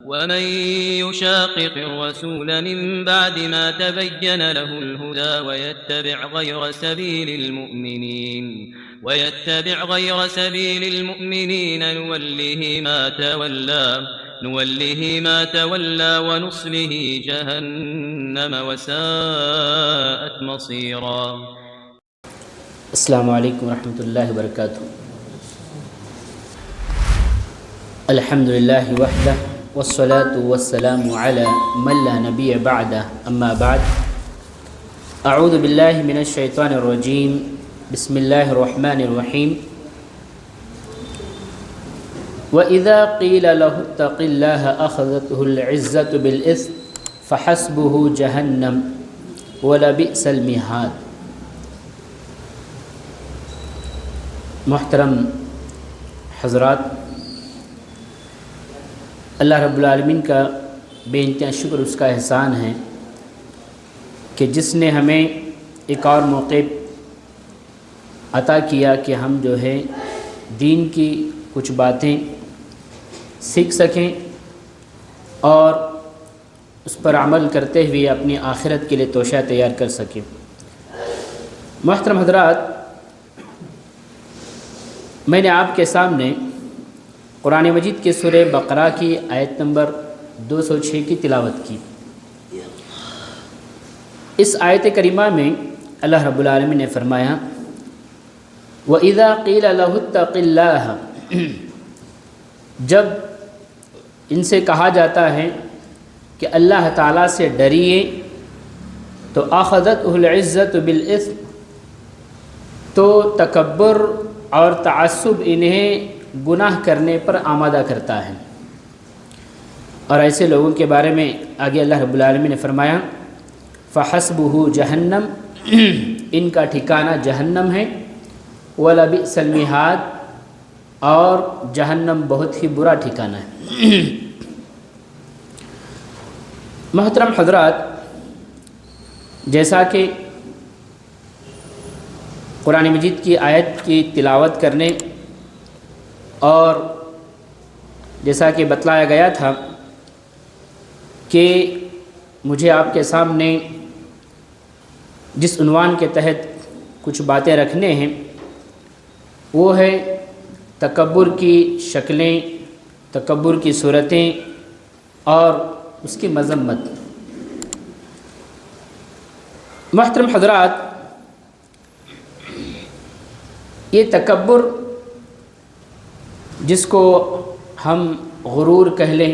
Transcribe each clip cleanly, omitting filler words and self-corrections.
ومن يشاقق الرسول من بعد ما تبين له الهدى ويتبع غير سبيل المؤمنين نوله ما تولى ونصله جهنم وساءت مصيرا. السلام علیکم ورحمۃ اللہ وبرکاتہ. الحمد للہ وحدہ والصلاة والسلام على من لا نبی بعدہ اما بعد. اعوذ باللہ من الشیطان الرجیم. بسم اللہ الرحمن الرحیم. وَإِذَا قِيلَ لَهُ اتَّقِ اللَّهَ أَخَذَتْهُ الْعِزَّةُ بِالْإِثْمِ فَحَسْبُهُ جَهَنَّمُ وَلَبِئْسَ الْمِهَادُ. محترم حضرات، اللہ رب العالمین کا بے انتہا شکر، اس کا احسان ہے کہ جس نے ہمیں ایک اور موقع عطا کیا کہ ہم جو ہے دین کی کچھ باتیں سیکھ سکیں اور اس پر عمل کرتے ہوئے اپنی آخرت کے لیے توشہ تیار کر سکیں. محترم حضرات، میں نے آپ کے سامنے قرآن مجید کے سورہ بقرہ کی آیت نمبر 206 کی تلاوت کی. اس آیت کریمہ میں اللہ رب العالمین نے فرمایا وَإِذَا قِيلَ لَهُ اتَّقِ اللَّهَ، جب ان سے کہا جاتا ہے کہ اللہ تعالیٰ سے ڈریے، تو أَخَذَتْهُ الْعِزَّةُ بِالْإِثْمِ، تو تکبر اور تعصب انہیں گناہ کرنے پر آمادہ کرتا ہے. اور ایسے لوگوں کے بارے میں آگے اللہ رب العالمین نے فرمایا فَحَسْبُهُ جَهَنَّمُ، ان کا ٹھکانہ جہنم ہے. وَلَبِئْسَ الْمِهَادُ، اور جہنم بہت ہی برا ٹھکانہ ہے. محترم حضرات، جیسا کہ قرآن مجید کی آیت کی تلاوت کرنے اور جیسا کہ بتلایا گیا تھا کہ مجھے آپ کے سامنے جس عنوان کے تحت کچھ باتیں رکھنے ہیں وہ ہے تکبر کی شکلیں، تکبر کی صورتیں اور اس کی مذمت. محترم حضرات، یہ تکبر جس کو ہم غرور کہہ لیں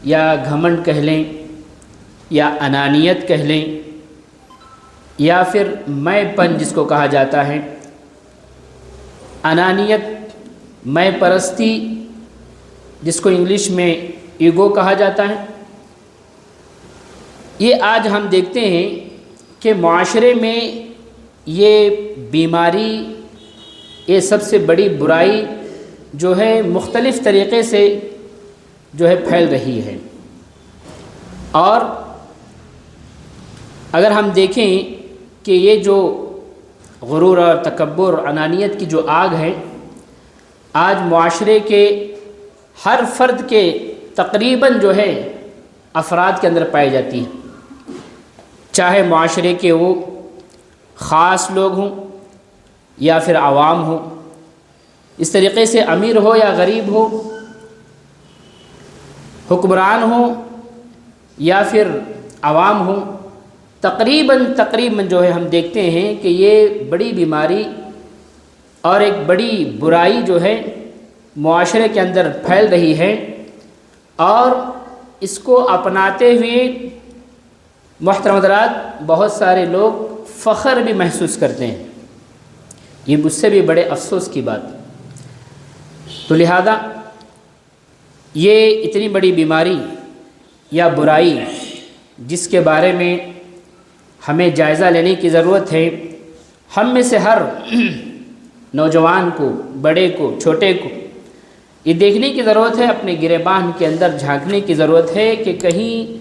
یا گھمنڈ کہہ لیں یا انانیت کہہ لیں یا پھر میں پن جس کو کہا جاتا ہے، انانیت، میں پرستی جس کو انگلش میں ایگو کہا جاتا ہے، یہ آج ہم دیکھتے ہیں کہ معاشرے میں یہ بیماری، یہ سب سے بڑی برائی جو ہے مختلف طریقے سے جو ہے پھیل رہی ہے. اور اگر ہم دیکھیں کہ یہ جو غرور اور تکبر، انانیت کی جو آگ ہے، آج معاشرے کے ہر فرد کے تقریباً جو ہے افراد کے اندر پائی جاتی ہے، چاہے معاشرے کے وہ خاص لوگ ہوں یا پھر عوام ہوں، اس طریقے سے امیر ہو یا غریب ہو، حکمران ہو یا پھر عوام ہو، تقریباً جو ہے ہم دیکھتے ہیں کہ یہ بڑی بیماری اور ایک بڑی برائی جو ہے معاشرے کے اندر پھیل رہی ہے. اور اس کو اپناتے ہوئے محترم حضرات بہت سارے لوگ فخر بھی محسوس کرتے ہیں. یہ مجھ سے بھی بڑے افسوس کی بات. تو لہذا یہ اتنی بڑی بیماری یا برائی جس کے بارے میں ہمیں جائزہ لینے کی ضرورت ہے، ہم میں سے ہر نوجوان کو، بڑے کو، چھوٹے کو یہ دیکھنے کی ضرورت ہے، اپنے گریبان کے اندر جھانکنے کی ضرورت ہے کہ کہیں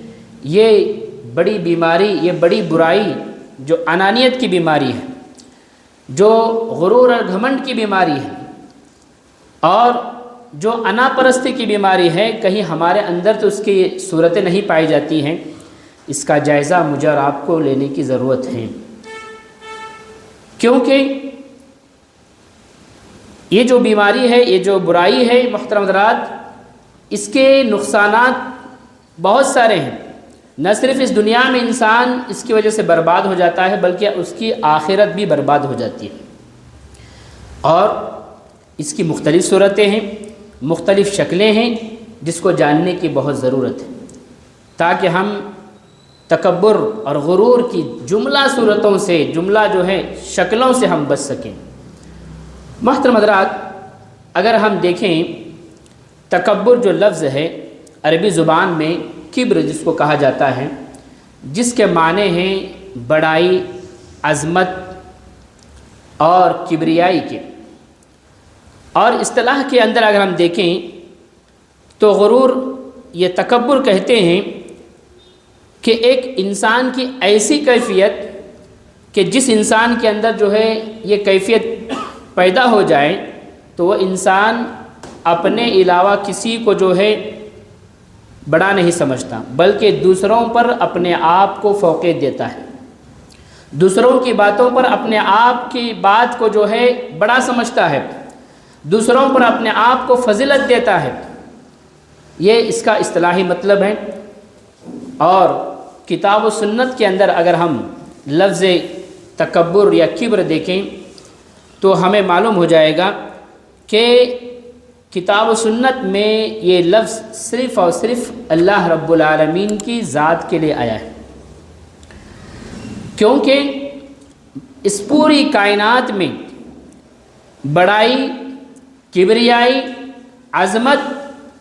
یہ بڑی بیماری، یہ بڑی برائی جو انانیت کی بیماری ہے، جو غرور اور گھمنڈ کی بیماری ہے، اور جو انا پرستی کی بیماری ہے کہیں ہمارے اندر تو اس کی صورتیں نہیں پائی جاتی ہیں، اس کا جائزہ مجھے اور آپ کو لینے کی ضرورت ہے، کیونکہ یہ جو بیماری ہے، یہ جو برائی ہے محترم حضرات، اس کے نقصانات بہت سارے ہیں۔ نہ صرف اس دنیا میں انسان اس کی وجہ سے برباد ہو جاتا ہے، بلکہ اس کی آخرت بھی برباد ہو جاتی ہے، اور اس کی مختلف صورتیں ہیں، مختلف شکلیں ہیں، جس کو جاننے کی بہت ضرورت ہے تاکہ ہم تکبر اور غرور کی جملہ صورتوں سے، جملہ جو ہے شکلوں سے ہم بچ سکیں۔ محترم حضرات، اگر ہم دیکھیں تکبر جو لفظ ہے عربی زبان میں کبر جس کو کہا جاتا ہے، جس کے معنی ہیں بڑائی، عظمت اور کبریائی کے، اور اصطلاح کے اندر اگر ہم دیکھیں تو غرور یہ تکبر کہتے ہیں کہ ایک انسان کی ایسی کیفیت کہ جس انسان کے اندر جو ہے یہ کیفیت پیدا ہو جائے تو وہ انسان اپنے علاوہ کسی کو جو ہے بڑا نہیں سمجھتا، بلکہ دوسروں پر اپنے آپ کو فوقیت دیتا ہے، دوسروں کی باتوں پر اپنے آپ کی بات کو جو ہے بڑا سمجھتا ہے، دوسروں پر اپنے آپ کو فضیلت دیتا ہے، یہ اس کا اصطلاحی مطلب ہے۔ اور کتاب و سنت کے اندر اگر ہم لفظ تکبر یا کبر دیکھیں تو ہمیں معلوم ہو جائے گا کہ کتاب و سنت میں یہ لفظ صرف اور صرف اللہ رب العالمین کی ذات کے لیے آیا ہے، کیونکہ اس پوری کائنات میں بڑائی، کبریائی، عظمت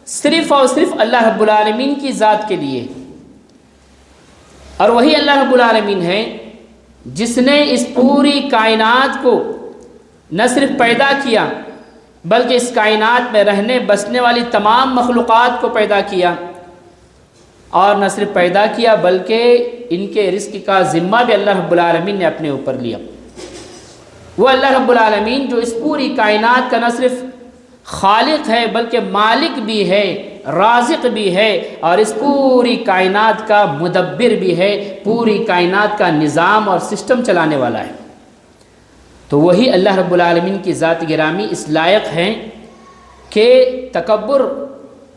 صرف اور صرف اللہ رب العالمین کی ذات کے لیے، اور وہی اللہ رب العالمین ہے جس نے اس پوری کائنات کو نہ صرف پیدا کیا بلکہ اس کائنات میں رہنے بسنے والی تمام مخلوقات کو پیدا کیا، اور نہ صرف پیدا کیا بلکہ ان کے رزق کا ذمہ بھی اللہ رب العالمین نے اپنے اوپر لیا۔ وہ اللہ رب العالمین جو اس پوری کائنات کا نہ صرف خالق ہے بلکہ مالک بھی ہے، رازق بھی ہے، اور اس پوری کائنات کا مدبر بھی ہے، پوری کائنات کا نظام اور سسٹم چلانے والا ہے۔ تو وہی اللہ رب العالمین کی ذات گرامی اس لائق ہیں کہ تکبر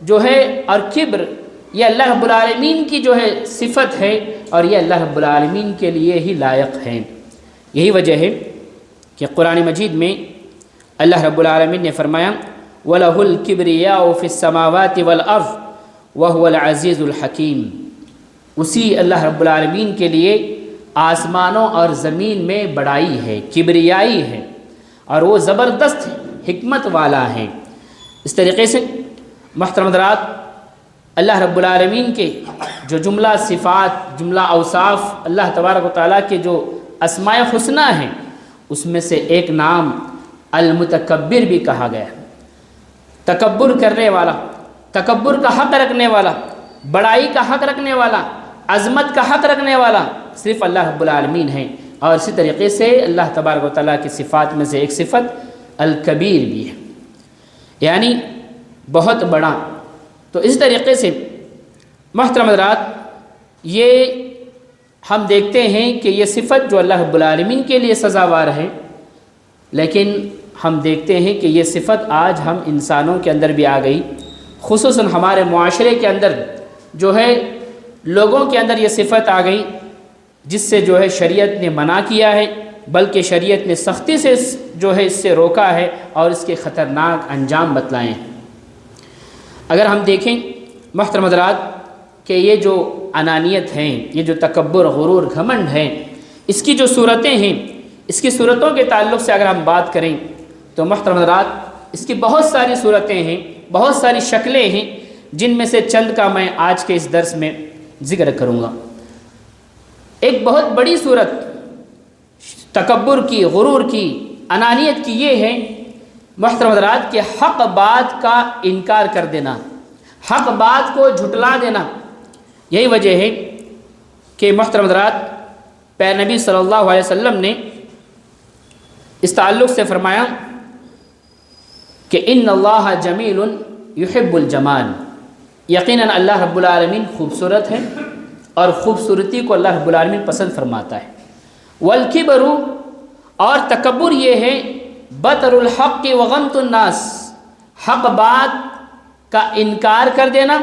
جو ہے اور کبر یہ اللہ رب العالمین کی جو ہے صفت ہے، اور یہ اللہ رب العالمین کے لیے ہی لائق ہیں۔ یہی وجہ ہے کہ قرآن مجید میں اللہ رب العالمین نے فرمایا وَلَهُ الْكِبْرِيَاءُ فِي السَّمَاوَاتِ وَالْأَرْضِ وَهُوَ الْعَزِيزُ الْحَكِيمُ، اسی اللہ رب العالمین کے لیے آسمانوں اور زمین میں بڑائی ہے، کبریائی ہے، اور وہ زبردست حکمت والا ہے۔ اس طریقے سے محترم حضرات، اللہ رب العالمین کے جو جملہ صفات، جملہ اوصاف اللہ تبارک و تعالیٰ کے جو اسماء حسنی ہیں، اس میں سے ایک نام المتکبر بھی کہا گیا ہے۔ تکبر کرنے والا، تکبر کا حق رکھنے والا، بڑائی کا حق رکھنے والا، عظمت کا حق رکھنے والا صرف اللہ رب العالمین ہے، اور اسی طریقے سے اللہ تبارک و تعالیٰ کی صفات میں سے ایک صفت الکبیر بھی ہے، یعنی بہت بڑا۔ تو اس طریقے سے محترم حضرات، یہ ہم دیکھتے ہیں کہ یہ صفت جو اللہ رب العالمین کے لیے سزاوار ہے، لیکن ہم دیکھتے ہیں کہ یہ صفت آج ہم انسانوں کے اندر بھی آ گئی، خصوصاً ہمارے معاشرے کے اندر جو ہے لوگوں کے اندر یہ صفت آ گئی، جس سے جو ہے شریعت نے منع کیا ہے، بلکہ شریعت نے سختی سے جو ہے اس سے روکا ہے اور اس کے خطرناک انجام بتلائے ہیں۔ اگر ہم دیکھیں محترم حضرات کہ یہ جو انانیت ہیں، یہ جو تکبر، غرور، گھمنڈ ہیں، اس کی جو صورتیں ہیں، اس کی صورتوں کے تعلق سے اگر ہم بات کریں تو محترم حضرات اس کی بہت ساری صورتیں ہیں، بہت ساری شکلیں ہیں، جن میں سے چند کا میں آج کے اس درس میں ذکر کروں گا۔ ایک بہت بڑی صورت تکبر کی، غرور کی، انانیت کی یہ ہے محترم حضرات کہ حق بات کا انکار کر دینا، حق بات کو جھٹلا دینا۔ یہی وجہ ہے کہ محترم حضرات پیارے نبی صلی اللہ علیہ وسلم نے اس تعلق سے فرمایا کہ ان اللہ جمیل یحب الجمال، یقیناً اللہ رب العالمین خوبصورت ہے اور خوبصورتی کو اللہ رب العالمین پسند فرماتا ہے۔ والکبر، اور تکبر یہ ہے بطر الحق وغمط الناس، حق بات کا انکار کر دینا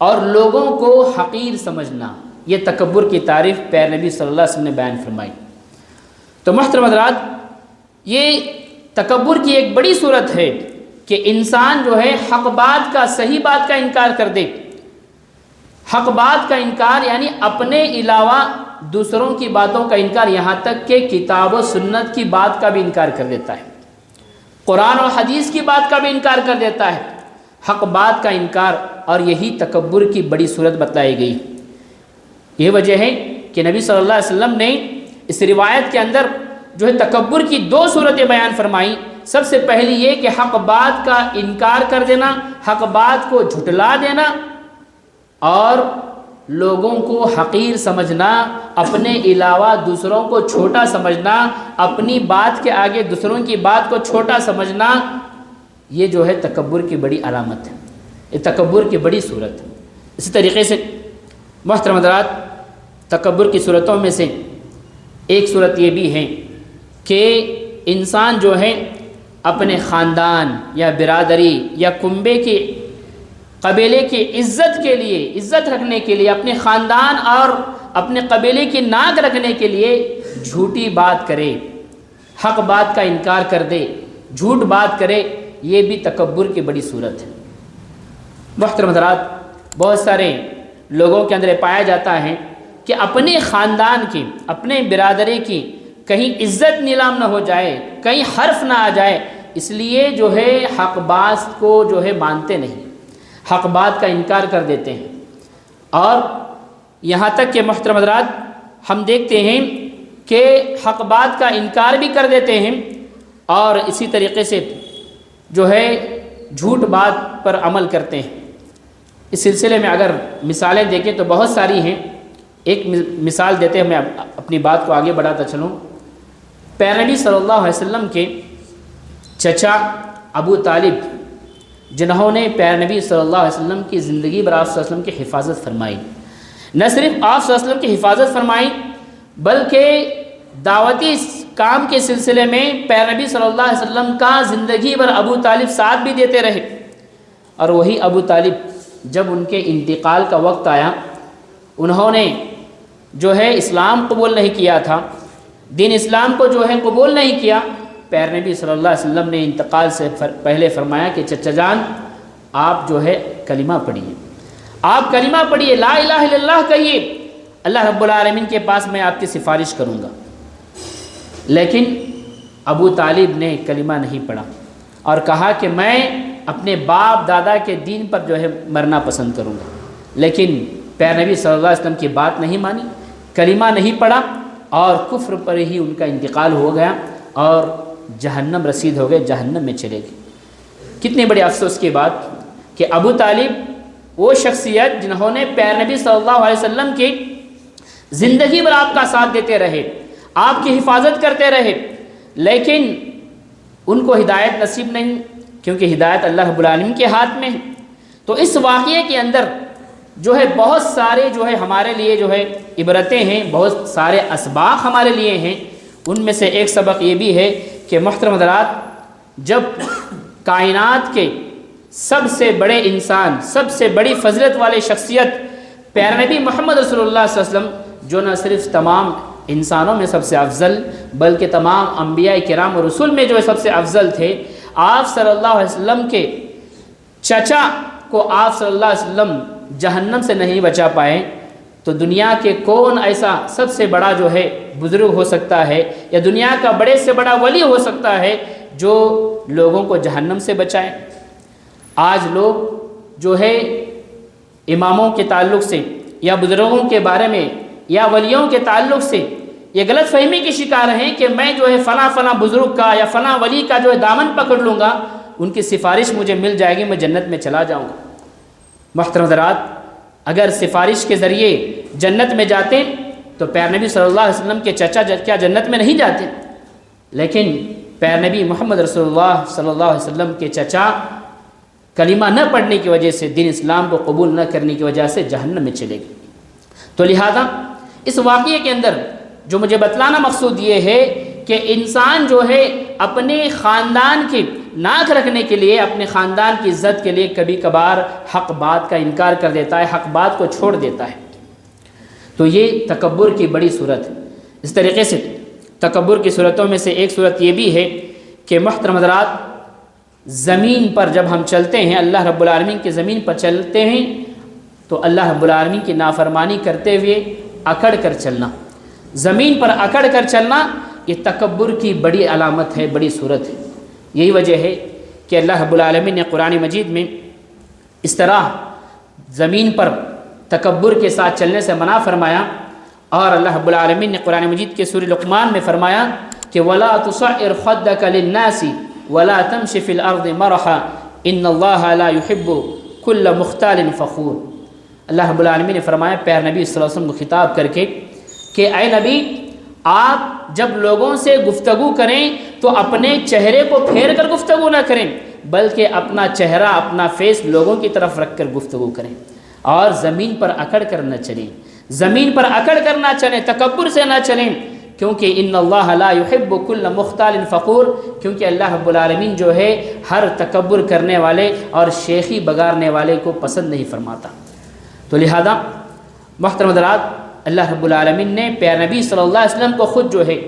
اور لوگوں کو حقیر سمجھنا، یہ تکبر کی تعریف پیارے نبی صلی اللہ علیہ وسلم نے بیان فرمائی۔ تو محترم حضرات، یہ تکبر کی ایک بڑی صورت ہے کہ انسان جو ہے حق بات کا، صحیح بات کا انکار کر دے۔ حق بات کا انکار یعنی اپنے علاوہ دوسروں کی باتوں کا انکار، یہاں تک کہ کتاب و سنت کی بات کا بھی انکار کر دیتا ہے، قرآن و حدیث کی بات کا بھی انکار کر دیتا ہے، حق بات کا انکار، اور یہی تکبر کی بڑی صورت بتلائی گئی۔ یہ وجہ ہے کہ نبی صلی اللہ علیہ وسلم نے اس روایت کے اندر جو ہے تکبر کی دو صورتیں بیان فرمائیں۔ سب سے پہلی یہ کہ حق بات کا انکار کر دینا، حق بات کو جھٹلا دینا، اور لوگوں کو حقیر سمجھنا، اپنے علاوہ دوسروں کو چھوٹا سمجھنا، اپنی بات کے آگے دوسروں کی بات کو چھوٹا سمجھنا، یہ جو ہے تکبر کی بڑی علامت ہے، یہ تکبر کی بڑی صورت ہے۔ اسی طریقے سے محترم حضرات، تکبر کی صورتوں میں سے ایک صورت یہ بھی ہے کہ انسان جو ہے اپنے خاندان یا برادری یا کنبے کی، قبیلے کی عزت کے لیے، عزت رکھنے کے لیے، اپنے خاندان اور اپنے قبیلے کی ناک رکھنے کے لیے جھوٹی بات کرے، حق بات کا انکار کر دے، جھوٹ بات کرے، یہ بھی تکبر کی بڑی صورت ہے۔ محترم حضرات، بہت سارے لوگوں کے اندر پایا جاتا ہے کہ اپنے خاندان کی، اپنے برادری کی کہیں عزت نیلام نہ ہو جائے، کہیں حرف نہ آ جائے، اس لیے جو ہے حق بات کو جو ہے مانتے نہیں، حق بات کا انکار کر دیتے ہیں۔ اور یہاں تک کہ محترم حضرات، ہم دیکھتے ہیں کہ حق بات کا انکار بھی کر دیتے ہیں، اور اسی طریقے سے جو ہے جھوٹ بات پر عمل کرتے ہیں۔ اس سلسلے میں اگر مثالیں دیکھیں تو بہت ساری ہیں۔ ایک مثال دیتے ہیں، میں اپنی بات کو آگے بڑھاتا چلوں۔ پیارے نبی صلی اللہ علیہ وسلم کے چچا ابو طالب، جنہوں نے پیارے نبی صلی اللہ علیہ وسلم کی زندگی بھر آپ صلی اللہ علیہ وسلم کی حفاظت فرمائی، نہ صرف آپ صلی اللہ علیہ وسلم کی حفاظت فرمائی بلکہ دعوتی کام کے سلسلے میں پیارے نبی صلی اللہ علیہ وسلم کا زندگی بھر ابو طالب ساتھ بھی دیتے رہے۔ اور وہی ابو طالب جب ان کے انتقال کا وقت آیا، انہوں نے جو ہے اسلام قبول نہیں کیا تھا، دین اسلام کو جو ہے قبول نہیں کیا۔ پیارے نبی صلی اللہ علیہ وسلم نے انتقال سے پہلے فرمایا کہ چچا جان، آپ جو ہے کلمہ پڑھیے، آپ کلمہ پڑھیے، لا الہ الا اللہ کہیے، اللہ رب العالمین کے پاس میں آپ کی سفارش کروں گا۔ لیکن ابو طالب نے کلمہ نہیں پڑھا اور کہا کہ میں اپنے باپ دادا کے دین پر جو ہے مرنا پسند کروں گا، لیکن پیارے نبی صلی اللہ علیہ وسلم کی بات نہیں مانی، کلمہ نہیں پڑھا، اور کفر پر ہی ان کا انتقال ہو گیا اور جہنم رسید ہو گئے، جہنم میں چلے گئے۔ کتنے بڑے افسوس کی بات کہ ابو طالب وہ شخصیت جنہوں نے پیارے نبی صلی اللہ علیہ وسلم کی زندگی بھر آپ کا ساتھ دیتے رہے، آپ کی حفاظت کرتے رہے، لیکن ان کو ہدایت نصیب نہیں، کیونکہ ہدایت اللہ رب العالمین کے ہاتھ میں ہے۔ تو اس واقعے کے اندر جو ہے بہت سارے جو ہے ہمارے لیے جو ہے عبرتیں ہیں، بہت سارے اسباق ہمارے لیے ہیں۔ ان میں سے ایک سبق یہ بھی ہے کہ محترم حضرات، جب کائنات کے سب سے بڑے انسان، سب سے بڑی فضیلت والے شخصیت پیارے نبی محمد رسول اللہ صلی اللہ علیہ وسلم، جو نہ صرف تمام انسانوں میں سب سے افضل بلکہ تمام انبیاء کرام و رسول میں جو ہے سب سے افضل تھے، آپ صلی اللہ علیہ وسلم کے چچا کو آپ صلی اللہ علیہ وسلم جہنم سے نہیں بچا پائے، تو دنیا کے کون ایسا سب سے بڑا جو ہے بزرگ ہو سکتا ہے، یا دنیا کا بڑے سے بڑا ولی ہو سکتا ہے جو لوگوں کو جہنم سے بچائے؟ آج لوگ جو ہے اماموں کے تعلق سے یا بزرگوں کے بارے میں یا ولیوں کے تعلق سے یہ غلط فہمی کی شکار ہیں کہ میں جو ہے فلاں فلاں بزرگ کا یا فلاں ولی کا جو ہے دامن پکڑ لوں گا، ان کی سفارش مجھے مل جائے گی، میں جنت میں چلا جاؤں گا۔ محترم حضرات، اگر سفارش کے ذریعے جنت میں جاتے تو پیارے نبی صلی اللہ علیہ وسلم کے چچا کیا جنت میں نہیں جاتے؟ لیکن پیارے نبی محمد رسول اللہ صلی اللہ علیہ وسلم کے چچا کلمہ نہ پڑھنے کی وجہ سے، دین اسلام کو قبول نہ کرنے کی وجہ سے جہنم میں چلے گئے۔ تو لہذا اس واقعے کے اندر جو مجھے بتلانا مقصود یہ ہے کہ انسان جو ہے اپنے خاندان کی ناک رکھنے کے لیے، اپنے خاندان کی عزت کے لیے کبھی کبھار حق بات کا انکار کر دیتا ہے، حق بات کو چھوڑ دیتا ہے۔ تو یہ تکبر کی بڑی صورت ہے۔ اس طریقے سے تکبر کی صورتوں میں سے ایک صورت یہ بھی ہے کہ محترم حضرات، زمین پر جب ہم چلتے ہیں، اللہ رب العالمین کی زمین پر چلتے ہیں تو اللہ رب العالمین کی نافرمانی کرتے ہوئے اکڑ کر چلنا، زمین پر اکڑ کر چلنا، یہ تکبر کی بڑی علامت ہے، بڑی صورت ہے۔ یہی وجہ ہے کہ اللہ رب العالمین نے قرآن مجید میں اس طرح زمین پر تکبر کے ساتھ چلنے سے منع فرمایا، اور اللہ رب العالمین نے قرآن مجید کے سورہ لقمان میں فرمایا کہ وَلَا تُصَعِّرْ خَدَّكَ لِلنَّاسِ وَلَا تَمْشِ فِي الْأَرْضِ مَرَحًا إِنَّ اللَّهَ لَا يُحِبُّ كُلَّ مُخْتَالٍ فَخُورٍ۔ اللہ رب العالمین نے فرمایا پیارے نبی صلی اللہ علیہ وسلم کو خطاب کر کے کہ اے نبی، آپ جب لوگوں سے گفتگو کریں تو اپنے چہرے کو پھیر کر گفتگو نہ کریں، بلکہ اپنا چہرہ، اپنا فیس لوگوں کی طرف رکھ کر گفتگو کریں، اور زمین پر اکڑ کر نہ چلیں، زمین پر اکڑ کر نہ چلیں، تکبر سے نہ چلیں، کیونکہ ان اللہ لا يحب كل مختال فخور، کیونکہ اللہ رب العالمین جو ہے ہر تکبر کرنے والے اور شیخی بگارنے والے کو پسند نہیں فرماتا۔ تو لہذا محترم حضرات، اللہ رب العالمین نے پیارے نبی صلی اللہ علیہ وسلم کو خود جو ہے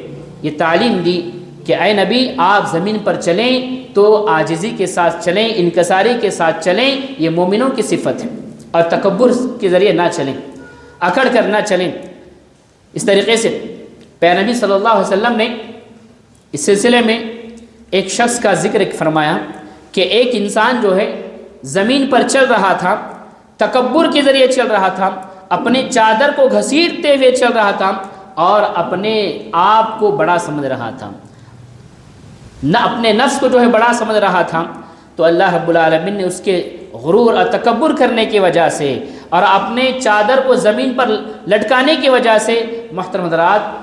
یہ تعلیم دی کہ اے نبی، آپ زمین پر چلیں تو عاجزی کے ساتھ چلیں، انکساری کے ساتھ چلیں، یہ مومنوں کی صفت ہے، اور تکبر کے ذریعے نہ چلیں، اکڑ کر نہ چلیں۔ اس طریقے سے پیارے نبی صلی اللہ علیہ وسلم نے اس سلسلے میں ایک شخص کا ذکر فرمایا کہ ایک انسان جو ہے زمین پر چل رہا تھا، تکبر کے ذریعے چل رہا تھا، اپنے چادر کو گھسیٹتے ہوئے چل رہا تھا، اور اپنے آپ کو بڑا سمجھ رہا تھا، نہ اپنے نفس کو جو ہے بڑا سمجھ رہا تھا۔ تو اللہ رب العالمین نے اس کے غرور اور تکبر کرنے کی وجہ سے اور اپنے چادر کو زمین پر لٹکانے کی وجہ سے محترم حضرات،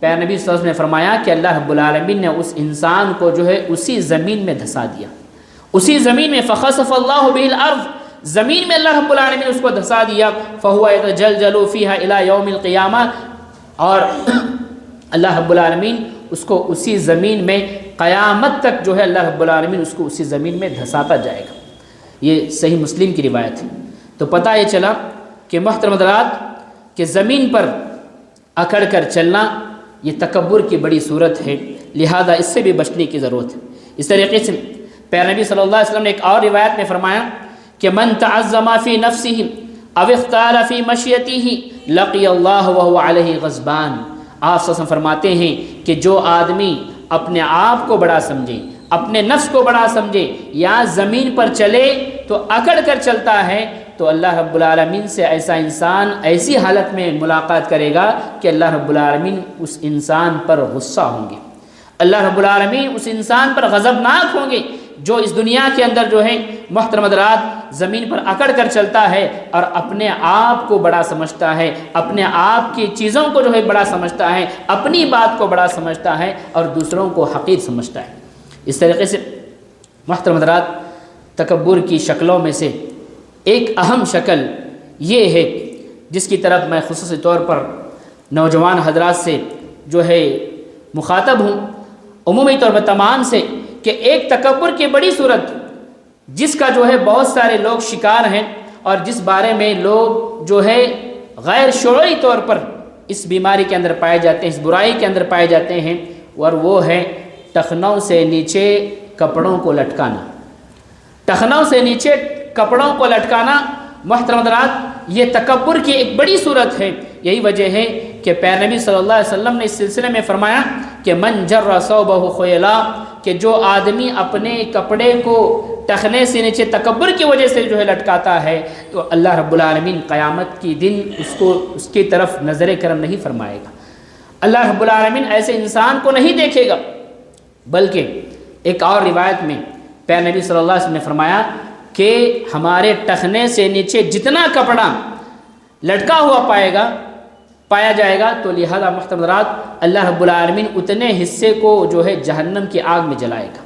پیارے نبی صلی اللہ علیہ وسلم نے فرمایا کہ اللہ رب العالمین نے اس انسان کو جو ہے اسی زمین میں دھسا دیا، اسی زمین میں فخسف اللہ بہ الارض، زمین میں اللہ رب العالمین نے اس کو دھسا دیا، فہو یتجلجل فیہا الی یوم القیامہ، اور اللہ رب العالمین اس کو اسی زمین میں قیامت تک جو ہے اللہ رب العالمین اس کو اسی زمین میں دھساتا جائے گا۔ یہ صحیح مسلم کی روایت ہے۔ تو پتہ یہ چلا کہ محترم حضرات کہ زمین پر اکڑ کر چلنا یہ تکبر کی بڑی صورت ہے، لہذا اس سے بھی بچنے کی ضرورت ہے۔ اس طریقے سے پیارے نبی صلی اللہ علیہ وسلم نے ایک اور روایت میں فرمایا کہ من تعظم فی نفسہ او اختال فی مشیتہ لقی اللہ وہو علیہ غضبان۔ آپ صلی اللہ علیہ وسلم فرماتے ہیں کہ جو آدمی اپنے آپ کو بڑا سمجھے، اپنے نفس کو بڑا سمجھے، یا زمین پر چلے تو اکڑ کر چلتا ہے، تو اللہ رب العالمین سے ایسا انسان ایسی حالت میں ملاقات کرے گا کہ اللہ رب العالمین اس انسان پر غصہ ہوں گے، اللہ رب العالمین اس انسان پر غضبناک ہوں گے جو اس دنیا کے اندر جو ہے محترم حضرات زمین پر اکڑ کر چلتا ہے اور اپنے آپ کو بڑا سمجھتا ہے، اپنے آپ کی چیزوں کو جو ہے بڑا سمجھتا ہے، اپنی بات کو بڑا سمجھتا ہے اور دوسروں کو حقیر سمجھتا ہے۔ اس طریقے سے محترم حضرات تکبر کی شکلوں میں سے ایک اہم شکل یہ ہے جس کی طرف میں خصوصی طور پر نوجوان حضرات سے جو ہے مخاطب ہوں، عمومی طور پر تمام سے، کہ ایک تکبر کی بڑی صورت جس کا جو ہے بہت سارے لوگ شکار ہیں اور جس بارے میں لوگ جو ہے غیر شعوری طور پر اس بیماری کے اندر پائے جاتے ہیں، اس برائی کے اندر پائے جاتے ہیں، اور وہ ہے ٹخنوں سے نیچے کپڑوں کو لٹکانا۔ ٹخنوں سے نیچے کپڑوں کو لٹکانا محترم حضرات یہ تکبر کی ایک بڑی صورت ہے۔ یہی وجہ ہے کہ پیارے نبی صلی اللہ علیہ وسلم نے اس سلسلے میں فرمایا کہ من جر ثوبہ خیلا، کہ جو آدمی اپنے کپڑے کو ٹخنے سے نیچے تکبر کی وجہ سے جو ہے لٹکاتا ہے تو اللہ رب العالمین قیامت کی دن اس کی طرف نظر کرم نہیں فرمائے گا، اللہ رب العالمین ایسے انسان کو نہیں دیکھے گا۔ بلکہ ایک اور روایت میں پیارے نبی صلی اللہ علیہ وسلم نے فرمایا کہ ہمارے ٹخنے سے نیچے جتنا کپڑا لٹکا ہوا پائے گا پایا جائے گا تو لہذا محترم حضرات اللہ رب العالمین اتنے حصے کو جو ہے جہنم کی آگ میں جلائے گا۔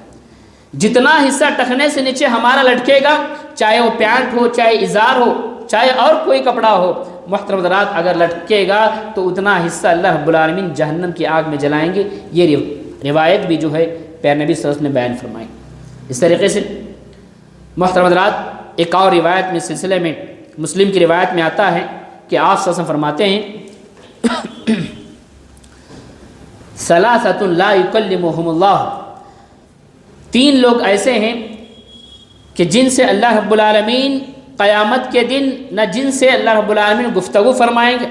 جتنا حصہ ٹخنے سے نیچے ہمارا لٹکے گا، چاہے وہ پینٹ ہو، چاہے ازار ہو، چاہے اور کوئی کپڑا ہو، محترم حضرات اگر لٹکے گا تو اتنا حصہ اللہ رب العالمین جہنم کی آگ میں جلائیں گے۔ یہ روایت بھی جو ہے پیارے نبی صلی اللہ علیہ وسلم نے بیان فرمائی۔ اس طریقے سے محترم حضرات ایک اور روایت میں سلسلے میں مسلم کی روایت میں آتا ہے کہ آپ صلی اللہ علیہ وسلم فرماتے ہیں ثلاثۃ لا یکلمہم اللہ، تین لوگ ایسے ہیں کہ جن سے اللہ رب العالمین قیامت کے دن نہ جن سے اللہ رب العالمین گفتگو فرمائیں گے،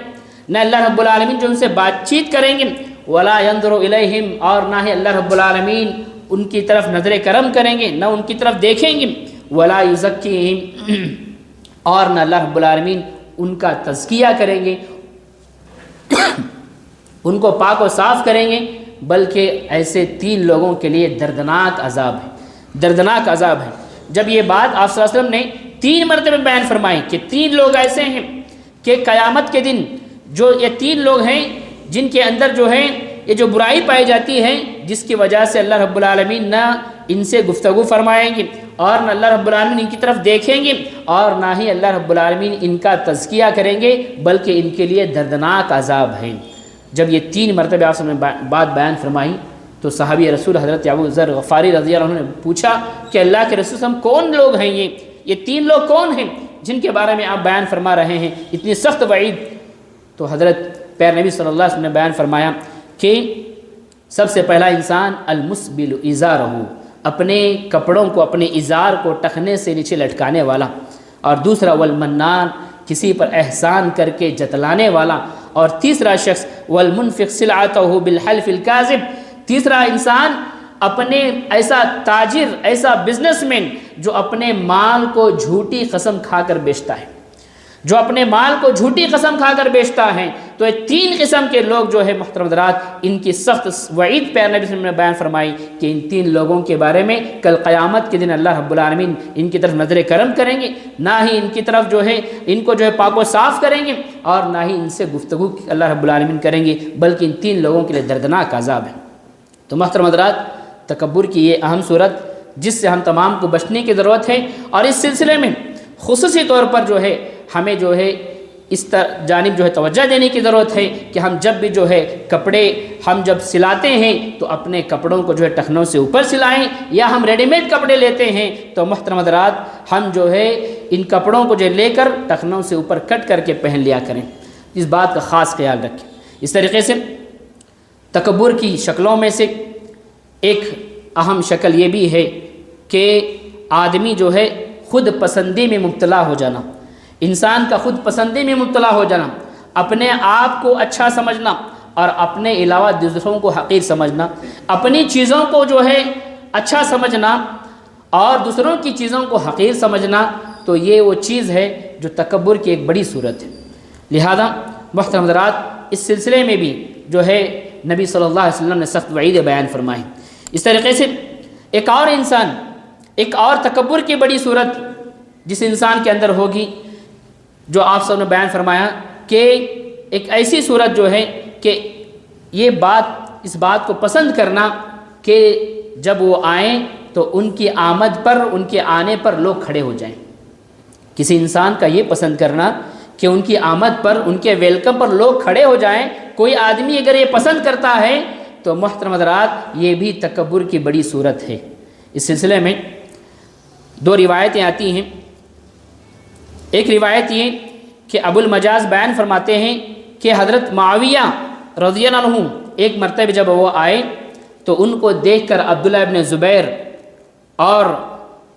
نہ اللہ رب العالمین جو ان سے بات چیت کریں گے، ولا ينظر الیہم، اور نہ ہی اللہ رب العالمین ان کی طرف نظر کرم کریں گے، نہ ان کی طرف دیکھیں گے، ولا یزکیہم، اور نہ اللہ رب العالمین ان کا تزکیہ کریں گے، ان کو پاک و صاف کریں گے، بلکہ ایسے تین لوگوں کے لیے دردناک عذاب ہے، دردناک عذاب ہے۔ جب یہ بات آپ صلی اللہ علیہ وسلم نے 3 مرتبہ بیان فرمائی کہ 3 لوگ ایسے ہیں کہ قیامت کے دن جو یہ 3 لوگ ہیں جن کے اندر جو ہے یہ جو برائی پائی جاتی ہے، جس کی وجہ سے اللہ رب العالمین نہ ان سے گفتگو فرمائیں گے اور نہ اللہ رب العالمین ان کی طرف دیکھیں گے اور نہ ہی اللہ رب العالمین ان کا تزکیہ کریں گے، بلکہ ان کے لیے دردناک عذاب ہے۔ جب یہ 3 مرتبہ آپ نے بات بیان فرمائی تو صحابی رسول حضرت ابو ذر غفاری رضی اللہ عنہ نے پوچھا کہ اللہ کے رسول ہم کون لوگ ہیں، یہ 3 لوگ کون ہیں جن کے بارے میں آپ بیان فرما رہے ہیں، اتنی سخت وعید؟ تو حضرت پیارے نبی صلی اللہ علیہ وسلم نے بیان فرمایا کہ سب سے پہلا انسان المسبل ازارہ، اپنے کپڑوں کو، اپنے ازار کو ٹخنے سے نیچے لٹکانے والا، اور دوسرا والمنان، کسی پر احسان کر کے جتلانے والا، اور تیسرا شخص والمنفق سلعتہ بالحلف الکاذب، تیسرا انسان اپنے ایسا تاجر، ایسا بزنس مین جو اپنے مال کو جھوٹی قسم کھا کر بیچتا ہے، جو اپنے مال کو جھوٹی قسم کھا کر بیچتا ہے۔ تو یہ 3 قسم کے لوگ جو ہے محترم حضرات، ان کی سخت وعید پیارے نبی صلی اللہ علیہ وسلم نے بیان فرمائی کہ ان 3 لوگوں کے بارے میں کل قیامت کے دن اللہ رب العالمین ان کی طرف نظر کرم کریں گے، نہ ہی ان کی طرف جو ہے ان کو جو ہے پاک و صاف کریں گے، اور نہ ہی ان سے گفتگو اللہ رب العالمین کریں گے، بلکہ ان 3 لوگوں کے لیے دردناک عذاب ہے۔ تو محترم حضرات، تکبر کی یہ اہم صورت جس سے ہم تمام کو بچنے کی ضرورت ہے، اور اس سلسلے میں خصوصی طور پر جو ہے ہمیں جو ہے اس جانب جو ہے توجہ دینے کی ضرورت ہے کہ ہم جب بھی جو ہے کپڑے ہم جب سلاتے ہیں تو اپنے کپڑوں کو جو ہے ٹخنوں سے اوپر سلائیں، یا ہم ریڈی میڈ کپڑے لیتے ہیں تو محترم حضرات ہم جو ہے ان کپڑوں کو جو لے کر ٹخنوں سے اوپر کٹ کر کے پہن لیا کریں، اس بات کا خاص خیال رکھیں۔ اس طریقے سے تکبر کی شکلوں میں سے ایک اہم شکل یہ بھی ہے کہ آدمی جو ہے خود پسندی میں مبتلا ہو جانا، انسان کا خود پسندی میں مبتلا ہو جانا، اپنے آپ کو اچھا سمجھنا اور اپنے علاوہ دوسروں کو حقیر سمجھنا، اپنی چیزوں کو جو ہے اچھا سمجھنا اور دوسروں کی چیزوں کو حقیر سمجھنا، تو یہ وہ چیز ہے جو تکبر کی ایک بڑی صورت ہے۔ لہذا محترم حضرات، اس سلسلے میں بھی جو ہے نبی صلی اللہ علیہ وسلم نے سخت وعید بیان فرمائی۔ اس طریقے سے ایک اور تکبر کی بڑی صورت جس انسان کے اندر ہوگی، جو آپ سب نے بیان فرمایا کہ ایک ایسی صورت جو ہے کہ اس بات کو پسند کرنا کہ جب وہ آئیں تو ان کی آمد پر، ان کے آنے پر لوگ کھڑے ہو جائیں۔ کسی انسان کا یہ پسند کرنا کہ ان کی آمد پر، ان کے ویلکم پر لوگ کھڑے ہو جائیں، کوئی آدمی اگر یہ پسند کرتا ہے تو محترم حضرات یہ بھی تکبر کی بڑی صورت ہے۔ اس سلسلے میں 2 روایتیں آتی ہیں۔ ایک روایت یہ کہ ابو المجاز بیان فرماتے ہیں کہ حضرت معاویہ رضی اللہ عنہ ایک مرتبہ جب وہ آئے تو ان کو دیکھ کر عبداللہ ابن زبیر اور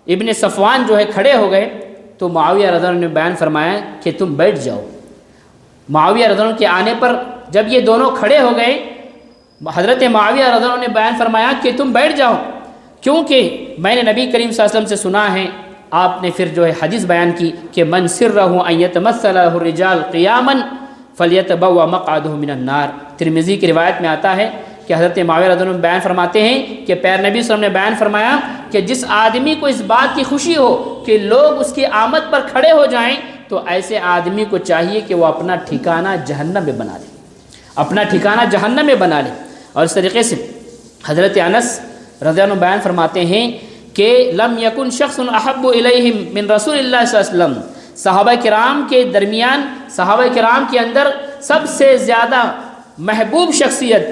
ابن صفوان جو ہے کھڑے ہو گئے، تو معاویہ رضی اللہ عنہ نے بیان فرمایا کہ تم بیٹھ جاؤ۔ معاویہ رضی اللہ عنہ کے آنے پر جب یہ دونوں کھڑے ہو گئے، حضرت معاویہ رضی اللہ عنہ نے بیان فرمایا کہ تم بیٹھ جاؤ، کیونکہ میں نے نبی کریم صلی اللہ علیہ وسلم سے سنا ہے، آپ نے پھر جو ہے حدیث بیان کی کہ من سرہ ان یتمثل له الرجال قیاما فلیتبوأ مقعدہ من النار۔ ترمذی کی روایت میں آتا ہے کہ حضرت معاویہ رضی اللہ عنہ بیان فرماتے ہیں کہ پیارے نبی صلی اللہ علیہ وسلم نے بیان فرمایا کہ جس آدمی کو اس بات کی خوشی ہو کہ لوگ اس کی آمد پر کھڑے ہو جائیں، تو ایسے آدمی کو چاہیے کہ وہ اپنا ٹھکانہ جہنم میں بنا دے۔ اپنا ٹھکانہ جہنم میں بنا لے۔ اور اس طریقے سے حضرت انس رضی اللہ عنہ بیان فرماتے ہیں کہ لم یکن شخص احب الیہم من رسول اللہ صلی اللہ علیہ وسلم، صحابہ کرام کے درمیان، صحابہ کرام کے اندر سب سے زیادہ محبوب شخصیت،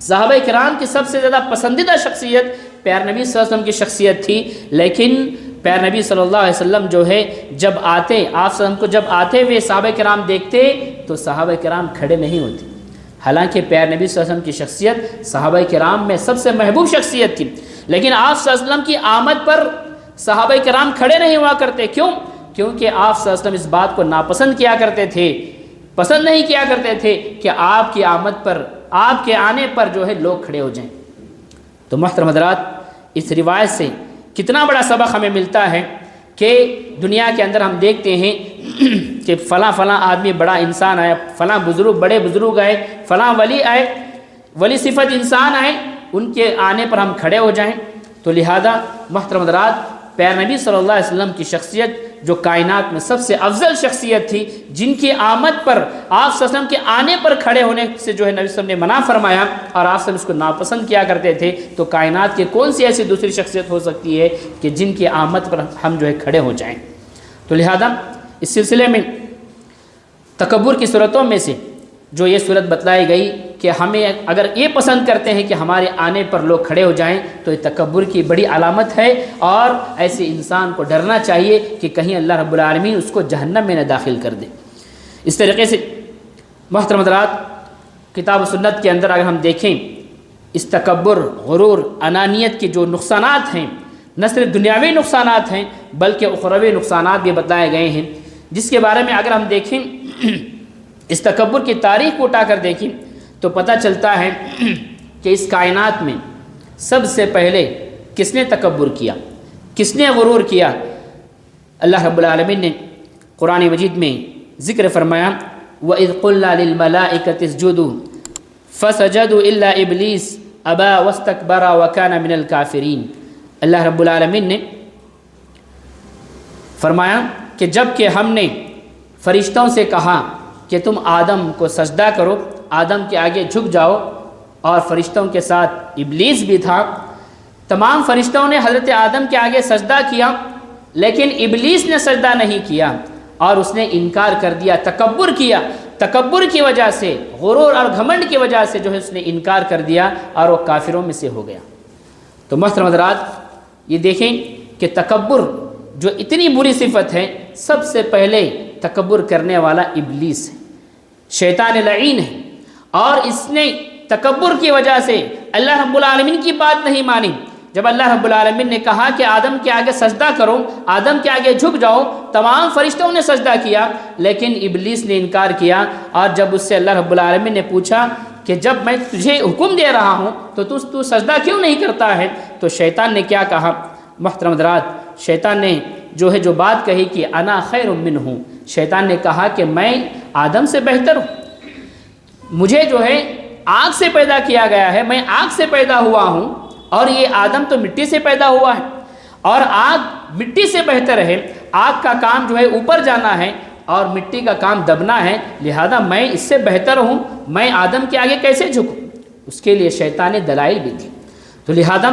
صحابہ کرام کی سب سے زیادہ پسندیدہ شخصیت پیارے نبی صلی اللہ علیہ وسلم کی شخصیت تھی۔ لیکن پیارے نبی صلی اللہ علیہ وسلم جو ہے جب آتے، آپ صلی اللہ علیہ وسلم کو جب آتے ہوئے صحابہ کرام دیکھتے تو صحابہ کرام کھڑے نہیں ہوتے، حالانکہ پیارے نبی صلی اللہ علیہ وسلم کی شخصیت صحابہ کرام میں سب سے محبوب شخصیت تھی، لیکن آپ صلی اللہ علیہ وسلم کی آمد پر صحابہ کرام کھڑے نہیں ہوا کرتے۔ کیوں؟ کیونکہ آپ صلی اللہ علیہ وسلم اس بات کو ناپسند کیا کرتے تھے، پسند نہیں کیا کرتے تھے کہ آپ کی آمد پر، آپ کے آنے پر جو ہے لوگ کھڑے ہو جائیں۔ تو محترم حضرات، اس روایت سے کتنا بڑا سبق ہمیں ملتا ہے کہ دنیا کے اندر ہم دیکھتے ہیں کہ فلاں فلاں آدمی بڑا انسان آئے، فلاں بزرگ، بڑے بزرگ آئے، فلاں ولی آئے، ولی صفت انسان آئے، ان کے آنے پر ہم کھڑے ہو جائیں۔ تو لہذا محترم حضرات، پیارے نبی صلی اللہ علیہ وسلم کی شخصیت جو کائنات میں سب سے افضل شخصیت تھی، جن کی آمد پر، آپ صلی اللہ علیہ وسلم کے آنے پر کھڑے ہونے سے جو ہے نبی صلی اللہ علیہ وسلم نے منع فرمایا، اور آپ صلی اللہ علیہ وسلم اس کو ناپسند کیا کرتے تھے، تو کائنات کی کون سی ایسی دوسری شخصیت ہو سکتی ہے کہ جن کی آمد پر ہم جو ہے کھڑے ہو جائیں۔ تو لہذا اس سلسلے میں تکبر کی صورتوں میں سے جو یہ صورت بتلائی گئی کہ ہمیں اگر یہ پسند کرتے ہیں کہ ہمارے آنے پر لوگ کھڑے ہو جائیں تو یہ تکبر کی بڑی علامت ہے، اور ایسے انسان کو ڈرنا چاہیے کہ کہیں اللہ رب العالمین اس کو جہنم میں نہ داخل کر دے۔ اس طریقے سے محترم حضرات، کتاب و سنت کے اندر اگر ہم دیکھیں، اس تکبر، غرور، انانیت کے جو نقصانات ہیں، نہ صرف دنیاوی نقصانات ہیں بلکہ اخروی نقصانات بھی بتلائے گئے ہیں، جس کے بارے میں اگر ہم دیکھیں، اس تکبر کی تاریخ کو اٹھا کر دیکھیں تو پتہ چلتا ہے کہ اس کائنات میں سب سے پہلے کس نے تکبر کیا، کس نے غرور کیا؟ اللہ رب العالمین نے قرآن مجید میں ذکر فرمایا، وَإِذْ قُلْنَا لِلْمَلَائِكَةِ اسْجُدُوا فَسَجَدُوا إِلَّا إِبْلِيسَ أَبَى وَاسْتَكْبَرَ وَكَانَ مِنَ الْكَافِرِينَ۔ اللہ رب العالمین نے فرمایا کہ جب کہ ہم نے فرشتوں سے کہا کہ تم آدم کو سجدہ کرو، آدم کے آگے جھک جاؤ، اور فرشتوں کے ساتھ ابلیس بھی تھا، تمام فرشتوں نے حضرت آدم کے آگے سجدہ کیا، لیکن ابلیس نے سجدہ نہیں کیا اور اس نے انکار کر دیا، تکبر کیا۔ تکبر کی وجہ سے، غرور اور گھمنڈ کی وجہ سے جو ہے اس نے انکار کر دیا اور وہ کافروں میں سے ہو گیا۔ تو محترم حضرات، یہ دیکھیں کہ تکبر جو اتنی بری صفت ہے، سب سے پہلے تکبر کرنے والا ابلیس ہے، شیطان لعین ہے، اور اس نے تکبر کی وجہ سے اللہ رب العالمین کی بات نہیں مانی۔ جب اللہ رب العالمین نے کہا کہ آدم کے آگے سجدہ کرو، آدم کے آگے جھک جاؤ، تمام فرشتوں نے سجدہ کیا، لیکن ابلیس نے انکار کیا۔ اور جب اس سے اللہ رب العالمین نے پوچھا کہ جب میں تجھے حکم دے رہا ہوں تو سجدہ کیوں نہیں کرتا ہے، تو شیطان نے کیا کہا؟ محترم حضرات، شیطان نے جو ہے جو بات کہی کہ انا خیر منہ، شیطان نے کہا کہ میں آدم سے بہتر ہوں، مجھے جو ہے آگ سے پیدا کیا گیا ہے، میں آگ سے پیدا ہوا ہوں، اور یہ آدم تو مٹی سے پیدا ہوا ہے، اور آگ مٹی سے بہتر ہے، آگ کا کام جو ہے اوپر جانا ہے اور مٹی کا کام دبنا ہے، لہذا میں اس سے بہتر ہوں، میں آدم کے آگے کیسے جھکوں؟ اس کے لیے شیطان نے دلائل بھی دی۔ تو لہذا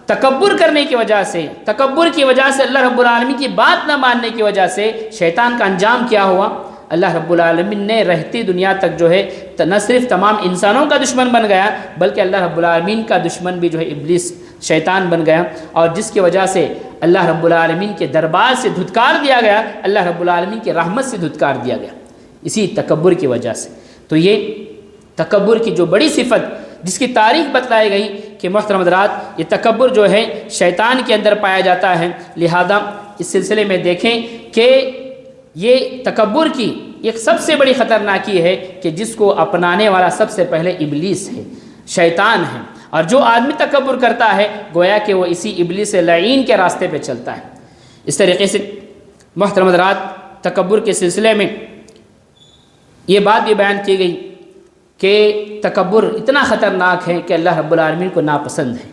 تکبر کرنے کی وجہ سے، تکبر کی وجہ سے، اللہ رب العالمین کی بات نہ ماننے کی وجہ سے شیطان کا انجام کیا ہوا؟ اللہ رب العالمین نے رہتی دنیا تک جو ہے نہ صرف تمام انسانوں کا دشمن بن گیا، بلکہ اللہ رب العالمین کا دشمن بھی جو ہے ابلیس، شیطان بن گیا، اور جس کی وجہ سے اللہ رب العالمین کے دربار سے دھتکار دیا گیا، اللہ رب العالمین کی رحمت سے دھتکار دیا گیا، اسی تکبر کی وجہ سے۔ تو یہ تکبر کی جو بڑی صفت جس کی تاریخ بتلائی گئی کہ محترم حضرات، یہ تکبر جو ہے شیطان کے اندر پایا جاتا ہے، لہذا اس سلسلے میں دیکھیں کہ یہ تکبر کی ایک سب سے بڑی خطرناکی ہے کہ جس کو اپنانے والا سب سے پہلے ابلیس ہے، شیطان ہے، اور جو آدمی تکبر کرتا ہے گویا کہ وہ اسی ابلیس لعین کے راستے پہ چلتا ہے۔ اس طریقے سے محترم حضرات، تکبر کے سلسلے میں یہ بات بھی بیان کی گئی کہ تکبر اتنا خطرناک ہے کہ اللہ رب العالمین کو ناپسند ہے،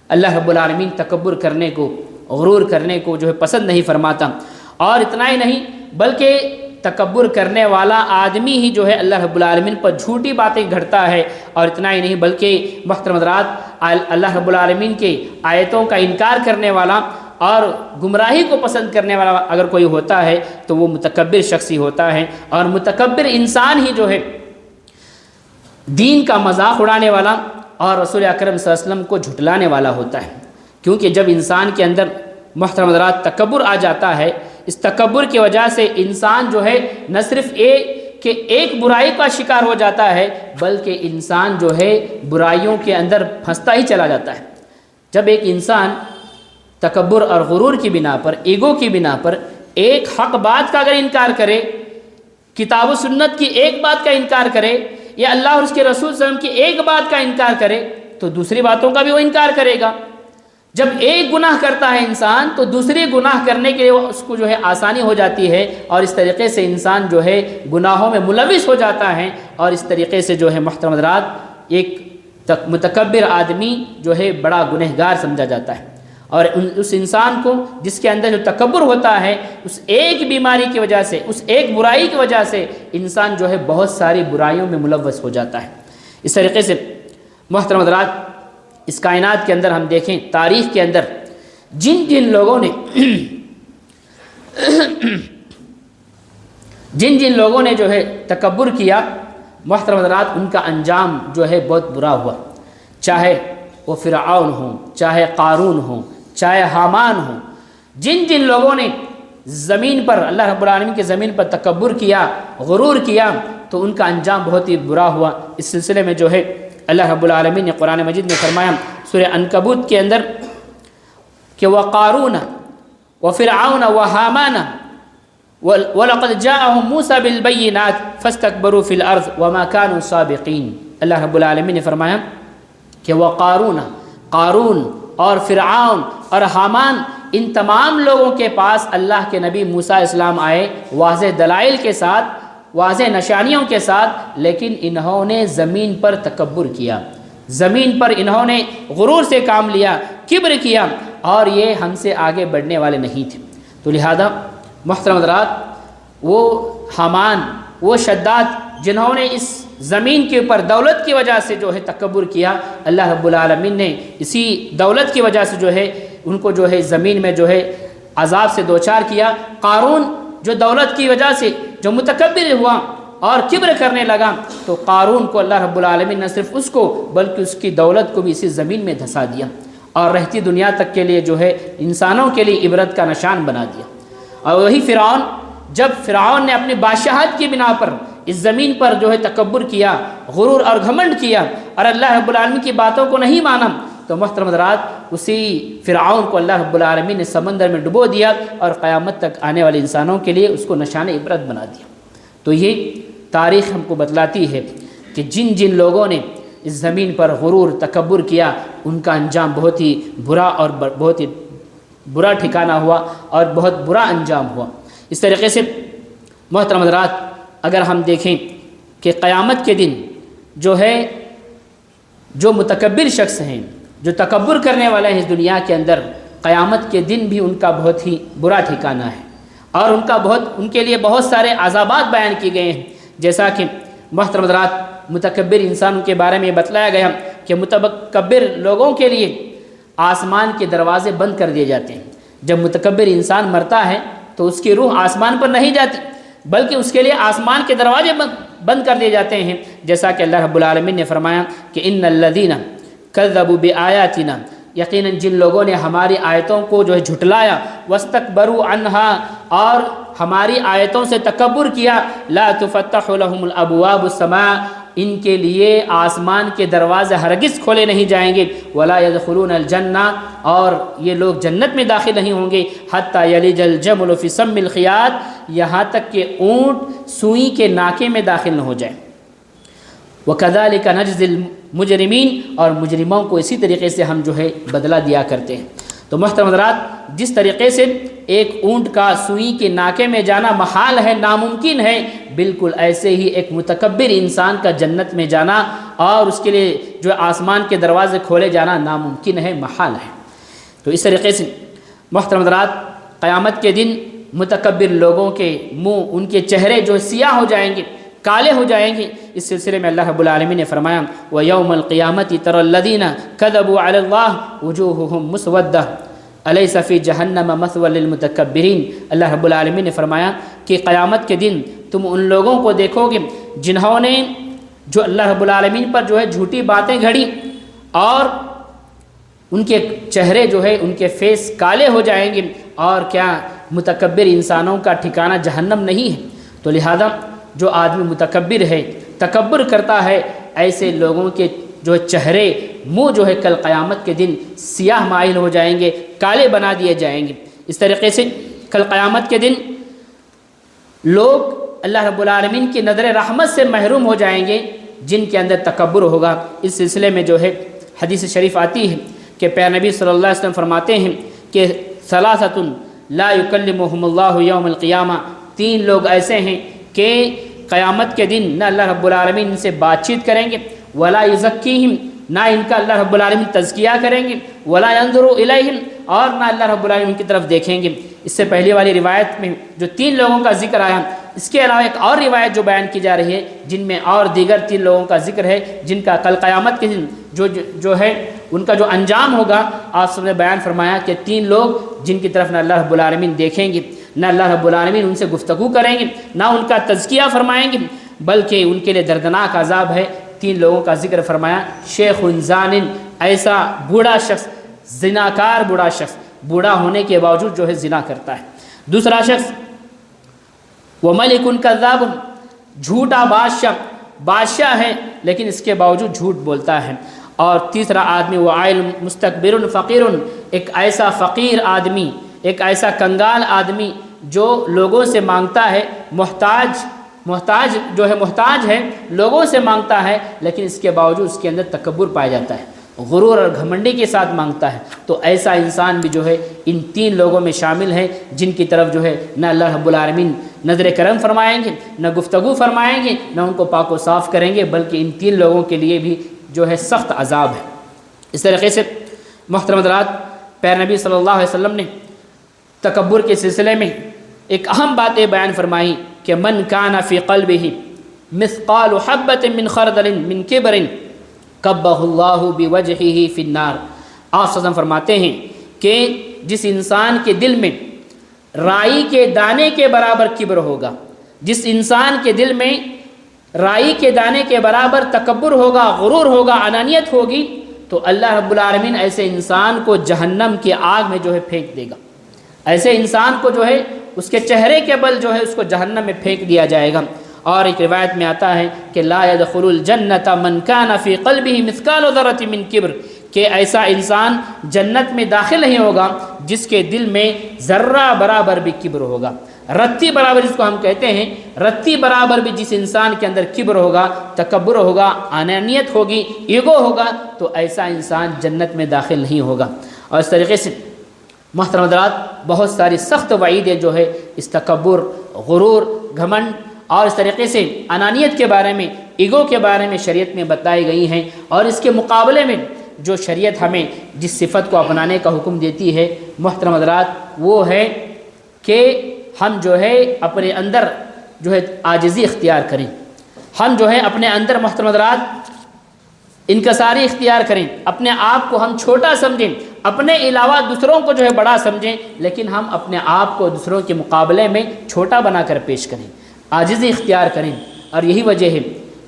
اللہ رب العالمین تکبر کرنے کو، غرور کرنے کو جو ہے پسند نہیں فرماتا، اور اتنا ہی نہیں بلکہ تکبر کرنے والا آدمی ہی جو ہے اللہ رب العالمین پر جھوٹی باتیں گھڑتا ہے. اور اتنا ہی نہیں بلکہ محترم حضرات، اللہ رب العالمین کے آیتوں کا انکار کرنے والا اور گمراہی کو پسند کرنے والا اگر کوئی ہوتا ہے تو وہ متکبر شخص ہی ہوتا ہے. اور متکبر انسان ہی جو ہے دین کا مذاق اڑانے والا اور رسول اکرم صلی اللہ علیہ وسلم کو جھٹلانے والا ہوتا ہے. کیونکہ جب انسان کے اندر محترم حضرات تکبر آ جاتا ہے، اس تکبر کی وجہ سے انسان جو ہے نہ صرف ایک برائی کا شکار ہو جاتا ہے بلکہ انسان جو ہے برائیوں کے اندر پھنستا ہی چلا جاتا ہے. جب ایک انسان تکبر اور غرور کی بنا پر، ایگو کی بنا پر ایک حق بات کا اگر انکار کرے، کتاب و سنت کی ایک بات کا انکار کرے، یا اللہ اور اس کے رسول صلی اللہ علیہ وسلم کی ایک بات کا انکار کرے تو دوسری باتوں کا بھی وہ انکار کرے گا. جب ایک گناہ کرتا ہے انسان تو دوسری گناہ کرنے کے لیے اس کو جو ہے آسانی ہو جاتی ہے، اور اس طریقے سے انسان جو ہے گناہوں میں ملوث ہو جاتا ہے. اور اس طریقے سے جو ہے محترم حضرات ایک متکبر آدمی جو ہے بڑا گنہگار سمجھا جاتا ہے. اور اس انسان کو جس کے اندر جو تکبر ہوتا ہے، اس ایک بیماری کی وجہ سے، اس ایک برائی کی وجہ سے انسان جو ہے بہت ساری برائیوں میں ملوث ہو جاتا ہے. اس طریقے سے محترم حضرات اس کائنات کے اندر ہم دیکھیں، تاریخ کے اندر جن جن لوگوں نے جو ہے تکبر کیا، محترم حضرات ان کا انجام جو ہے بہت برا ہوا. چاہے وہ فرعون ہوں، چاہے قارون ہوں، چاہے حامان ہوں، جن لوگوں نے زمین پر، اللہ رب العالمین کی زمین پر تکبر کیا، غرور کیا، تو ان کا انجام بہت ہی برا ہوا. اس سلسلے میں جو ہے اللہ رب العالمین نے قرآن مجید میں فرمایا سورہ عنکبوت کے اندر کہ وَقَارُونَ وَفِرْعَوْنَ وَحَامَانَ وَلَقَدْ جَاءَهُمْ مُوسَى بِالْبَيِّنَاتِ فَاسْتَكْبَرُوا فِي الْأَرْضِ وَمَا كَانُوا سَابِقِينَ. اللہ رب العالمین نے فرمایا کہ وَقَارُونَ، قارون اور فرعون اور حامان، ان تمام لوگوں کے پاس اللہ کے نبی موسیٰ علیہ السلام آئے واضح دلائل کے ساتھ، واضح نشانیوں کے ساتھ، لیکن انہوں نے زمین پر تکبر کیا، زمین پر انہوں نے غرور سے کام لیا، کبر کیا، اور یہ ہم سے آگے بڑھنے والے نہیں تھے. تو لہذا محترم حضرات وہ حامان، وہ شداد جنہوں نے اس زمین کے اوپر دولت کی وجہ سے جو ہے تکبر کیا، اللہ رب العالمین نے اسی دولت کی وجہ سے جو ہے ان کو جو ہے زمین میں جو ہے عذاب سے دوچار کیا. قارون جو دولت کی وجہ سے جو متکبر ہوا اور کبر کرنے لگا، تو قارون کو اللہ رب العالمین نہ صرف اس کو بلکہ اس کی دولت کو بھی اسی زمین میں دھسا دیا اور رہتی دنیا تک کے لیے جو ہے انسانوں کے لیے عبرت کا نشان بنا دیا. اور وہی فرعون، جب فرعون نے اپنی بادشاہت کی بنا پر اس زمین پر جو ہے تکبر کیا، غرور اور گھمنڈ کیا اور اللہ رب العالمین کی باتوں کو نہیں مانا، تو محترم حضرات اسی فرعون کو اللہ رب العالمین نے سمندر میں ڈبو دیا اور قیامت تک آنے والے انسانوں کے لیے اس کو نشان عبرت بنا دیا. تو یہ تاریخ ہم کو بتلاتی ہے کہ جن لوگوں نے اس زمین پر غرور تکبر کیا ان کا انجام بہت ہی برا اور بہت ہی برا ٹھکانہ ہوا اور بہت برا انجام ہوا. اس طریقے سے محترم حضرات اگر ہم دیکھیں کہ قیامت کے دن جو ہے جو متکبر شخص ہیں، جو تکبر کرنے والے ہیں اس دنیا کے اندر، قیامت کے دن بھی ان کا بہت ہی برا ٹھکانہ ہے اور ان کے لیے بہت سارے عذابات بیان کیے گئے ہیں. جیسا کہ محترم حضرات متکبر انسانوں کے بارے میں بتلایا گیا کہ متکبر لوگوں کے لیے آسمان کے دروازے بند کر دیے جاتے ہیں. جب متکبر انسان مرتا ہے تو اس کی روح آسمان پر نہیں جاتی بلکہ اس کے لیے آسمان کے دروازے بند کر دیے جاتے ہیں. جیسا کہ اللہ رب العالمین نے فرمایا کہ ان الذین کذبوا بآیاتنا، یقیناً جن لوگوں نے ہماری آیتوں کو جو ہے جھٹلایا، واستکبروا عنہا، اور ہماری آیتوں سے تکبر کیا، لا تفتح لهم الابواب السماء، ان کے لیے آسمان کے دروازے ہرگز کھولے نہیں جائیں گے، ولا يدخلون الجنہ، اور یہ لوگ جنت میں داخل نہیں ہوں گے، حتی یلج الجمل فی سم الخیاط، یہاں تک کہ اونٹ سوئی کے ناکے میں داخل نہ ہو جائے. وَكَذَلِكَ نَجْزِي الْمُجْرِمِينَ، اور مجرموں کو اسی طریقے سے ہم جو ہے بدلہ دیا کرتے ہیں. تو محترم حضرات جس طریقے سے ایک اونٹ کا سوئی کے ناکے میں جانا محال ہے، ناممکن ہے، بالکل ایسے ہی ایک متکبر انسان کا جنت میں جانا اور اس کے لیے جو آسمان کے دروازے کھولے جانا ناممکن ہے، محال ہے. تو اس طریقے سے محترم حضرات قیامت کے دن متکبر لوگوں کے منہ، ان کے چہرے جو سیاہ ہو جائیں گے، کالے ہو جائیں گے۔ اس سلسلے میں اللہ رب العالمین نے فرمایا وَيَوْمَ الْقِيَامَةِ تَرَى الَّذِينَ كَذَبُوا عَلَى اللَّهِ وُجُوهُهُمْ مُسْوَدَّةٌ أَلَيْسَ فِي جَهَنَّمَ مَثْوًى لِلْمُتَكَبِّرِينَ۔ اللہ رب العالمین نے فرمایا کہ قیامت کے دن تم ان لوگوں کو دیکھو گے جنہوں نے جو اللہ رب العالمین پر جو ہے جھوٹی باتیں گھڑی، اور ان کے چہرے جو ہے ان کے فیس کالے ہو جائیں گے، اور کیا متکبر انسانوں کا ٹھکانہ جہنم نہیں ہے؟ تو لہذا جو آدمی متکبر ہے، تکبر کرتا ہے، ایسے لوگوں کے جو چہرے، منہ جو ہے کل قیامت کے دن سیاہ مائل ہو جائیں گے، کالے بنا دیے جائیں گے۔ اس طریقے سے کل قیامت کے دن لوگ اللہ رب العالمین کی نظر رحمت سے محروم ہو جائیں گے جن کے اندر تکبر ہوگا۔ اس سلسلے میں جو ہے حدیث شریف آتی ہے کہ پیارے نبی صلی اللہ علیہ وسلم فرماتے ہیں کہ ثلاثۃ لا یکلمہم اللہ یوم القیامہ، تین لوگ ایسے ہیں کہ قیامت کے دن نہ اللہ رب العالمین ان سے بات چیت کریں گے، ولا یزکیہم، نہ ان کا اللہ رب العالمین تزکیہ کریں گے، ولا ینظر الیہم، اور نہ اللہ رب العالمین کی طرف دیکھیں گے۔ اس سے پہلی والی روایت میں جو تین لوگوں کا ذکر آیا، اس کے علاوہ ایک اور روایت جو بیان کی جا رہی ہے جن میں اور دیگر تین لوگوں کا ذکر ہے جن کا کل قیامت کے دن جو ہے ان کا جو انجام ہوگا، آپ سب نے بیان فرمایا کہ تین لوگ جن کی طرف نہ اللہ رب العالمین دیکھیں گے، نہ اللہ رب العالمین ان سے گفتگو کریں گے، نہ ان کا تزکیہ فرمائیں گے، بلکہ ان کے لیے دردناک عذاب ہے۔ تین لوگوں کا ذکر فرمایا، شیخ زان، ایسا بوڑھا شخص، زناکار بوڑھا شخص، بوڑھا ہونے کے باوجود جو ہے زنا کرتا ہے۔ دوسرا شخص وملک کذاب، جھوٹا بادشاہ ہے لیکن اس کے باوجود جھوٹ بولتا ہے۔ اور تیسرا آدمی وعائل مستکبر فقیر، ایک ایسا فقیر آدمی، ایک ایسا کنگال آدمی جو لوگوں سے مانگتا ہے، محتاج ہے، لوگوں سے مانگتا ہے، لیکن اس کے باوجود اس کے اندر تکبر پایا جاتا ہے، غرور اور گھمنڈی کے ساتھ مانگتا ہے۔ تو ایسا انسان بھی جو ہے ان تین لوگوں میں شامل ہے جن کی طرف جو ہے نہ اللہ رب العالمین نظر کرم فرمائیں گے، نہ گفتگو فرمائیں گے، نہ ان کو پاک و صاف کریں گے، بلکہ ان تین لوگوں کے لیے بھی جو ہے سخت عذاب ہے۔ اس طریقے سے محترم حضرات، پیارے نبی صلی اللہ علیہ وسلم نے تکبر کے سلسلے میں ایک اہم بات یہ بیان فرمائی کہ من کان فی قلبہ مثقال حبۃ من خردل من کبر کبہ اللہ بوجہہ فی النار۔ آپ صلی اللہ علیہ وسلم فرماتے ہیں کہ جس انسان کے دل میں رائی کے دانے کے برابر کبر ہوگا، جس انسان کے دل میں رائی کے دانے کے برابر تکبر ہوگا، غرور ہوگا، انانیت ہوگی، تو اللہ رب العالمین ایسے انسان کو جہنم کی آگ میں جو ہے پھینک دے گا۔ ایسے انسان کو جو ہے اس کے چہرے کے بل جو ہے اس کو جہنم میں پھینک دیا جائے گا۔ اور ایک روایت میں آتا ہے کہ لا يدخل الجنت من کان فی قلبہ مثقال ذرۃ من کبر، کہ ایسا انسان جنت میں داخل نہیں ہوگا جس کے دل میں ذرہ برابر بھی کبر ہوگا، رتی برابر جس کو ہم کہتے ہیں، رتی برابر بھی جس انسان کے اندر کبر ہوگا، تکبر ہوگا، انانیت ہوگی، ایگو ہوگا، تو ایسا انسان جنت میں داخل نہیں ہوگا۔ اور اس طریقے سے محترم حضرات، بہت ساری سخت وعیدیں جو ہے اس تکبر، غرور، گھمنڈ اور اس طریقے سے انانیت کے بارے میں، ایگو کے بارے میں شریعت میں بتائی گئی ہیں۔ اور اس کے مقابلے میں جو شریعت ہمیں جس صفت کو اپنانے کا حکم دیتی ہے محترم حضرات، وہ ہے کہ ہم جو ہے اپنے اندر جو ہے عاجزی اختیار کریں، ہم جو ہے اپنے اندر محترم حضرات انکساری اختیار کریں، اپنے آپ کو ہم چھوٹا سمجھیں، اپنے علاوہ دوسروں کو جو ہے بڑا سمجھیں، لیکن ہم اپنے آپ کو دوسروں کے مقابلے میں چھوٹا بنا کر پیش کریں، عاجزی اختیار کریں۔ اور یہی وجہ ہے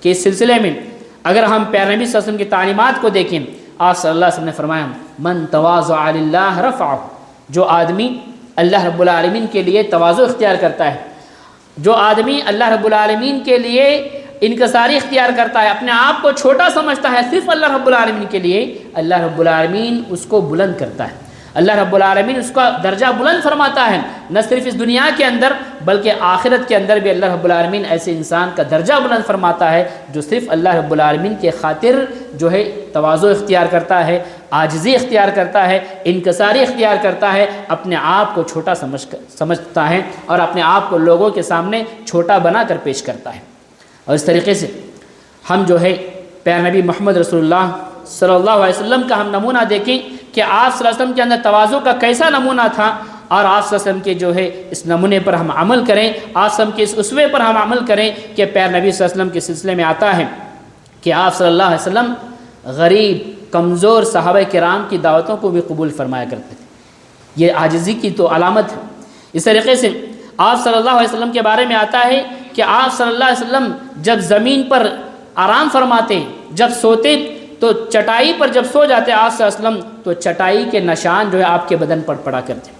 کہ اس سلسلے میں اگر ہم پیارے نبی صلی اللہ علیہ وسلم کی تعلیمات کو دیکھیں، آپ صلی اللہ علیہ وسلم نے فرمایا من تواضع للہ رفعہ، جو آدمی اللہ رب العالمین کے لیے تواضع اختیار کرتا ہے، جو آدمی اللہ رب العالمین کے لیے انکساری اختیار کرتا ہے، اپنے آپ کو چھوٹا سمجھتا ہے صرف اللہ رب العالمین کے لیے، اللہ رب العالمین اس کو بلند کرتا ہے، اللہ رب العالمین اس کا درجہ بلند فرماتا ہے، نہ صرف اس دنیا کے اندر بلکہ آخرت کے اندر بھی اللہ رب العالمین ایسے انسان کا درجہ بلند فرماتا ہے جو صرف اللہ رب العالمین کے خاطر جو ہے تواضع اختیار کرتا ہے، عاجزی اختیار کرتا ہے، انکساری اختیار کرتا ہے، اپنے آپ کو چھوٹا سمجھتا ہے اور اپنے آپ کو لوگوں کے سامنے چھوٹا بنا کر پیش کرتا ہے۔ اور اس طریقے سے ہم جو ہے پیارے نبی محمد رسول اللہ صلی اللہ علیہ وسلم کا ہم نمونہ دیکھیں کہ آپ صلی اللہ علیہ وسلم کے اندر تواضع کا کیسا نمونہ تھا، اور آپ صلی اللہ علیہ وسلم کے جو ہے اس نمونے پر ہم عمل کریں، آپ صلی اللہ علیہ وسلم کے اس اسوے پر ہم عمل کریں کہ پیارے نبی صلی اللہ علیہ وسلم کے سلسلے میں آتا ہے کہ آپ صلی اللہ علیہ وسلم غریب کمزور صحابہ کرام کی دعوتوں کو بھی قبول فرمایا کرتے تھے۔ یہ عاجزی کی تو علامت ہے۔ اس طریقے سے آپ صلی اللہ علیہ وسلم کے بارے میں آتا ہے کہ آپ صلی اللہ علیہ وسلم جب زمین پر آرام فرماتے، جب سوتے تو چٹائی پر جب سو جاتے آپ صلی اللہ علیہ وسلم تو چٹائی کے نشان جو ہے آپ کے بدن پر پڑا کرتے۔